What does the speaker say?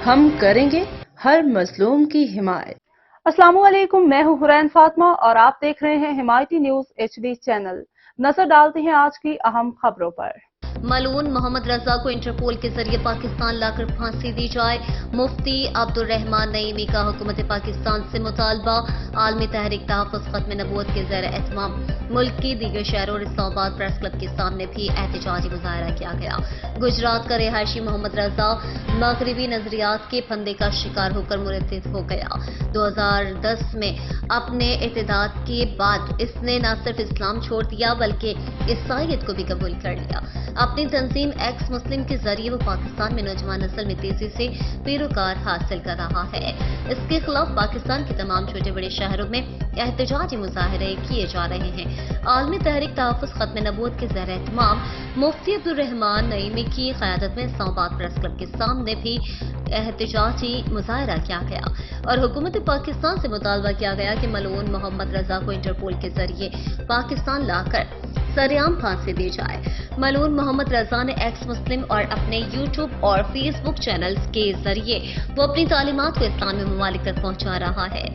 ہم کریں گے ہر مظلوم کی حمایت۔ السلام علیکم، میں ہوں حرین فاطمہ اور آپ دیکھ رہے ہیں حمایتی نیوز HD چینل۔ نظر ڈالتے ہیں آج کی اہم خبروں پر۔ ملعون محمد رضا کو انٹرپول کے ذریعے پاکستان لا کر پھانسی دی جائے، مفتی عبدالرحمان نعیمی کا حکومت پاکستان سے مطالبہ۔ عالمی تحریک تحفظ ختم نبوت کے زیر اہتمام ملک کی دیگر شہروں اور اسلام آباد پریس کلب کے سامنے بھی احتجاجی مظاہرہ کیا گیا۔ گجرات کا رہائشی محمد رضا مغربی نظریات کے پھندے کا شکار ہو کر مرتد ہو گیا۔ 2010 میں اپنے ارتداد کے بعد اس نے نہ صرف اسلام چھوڑ دیا بلکہ عیسائیت کو بھی قبول کر لیا۔ اپنی تنظیم ایکس مسلم کے ذریعے وہ پاکستان میں نوجوان نسل میں تیزی سے پیروکار حاصل کر رہا ہے۔ اس کے خلاف پاکستان کے تمام چھوٹے بڑے شہروں میں احتجاجی مظاہرے کیے جا رہے ہیں۔ عالمی تحریک تحفظ ختم نبوت کے زیر اہتمام مفتی عبدالرحمان نعیمی کی قیادت میں اسلام آباد پریس کلب کے سامنے بھی احتجاجی مظاہرہ کیا گیا اور حکومت پاکستان سے مطالبہ کیا گیا کہ ملعون محمد رضا کو انٹرپول کے ذریعے پاکستان لا کر سرعام پھانسی دی جائے۔ ملعون محمد رضا نے ایکس مسلم اور اپنے YouTube اور فیس بک چینلز کے ذریعے وہ اپنی تعلیمات کو اسلامی ممالک تک پہنچا رہا ہے۔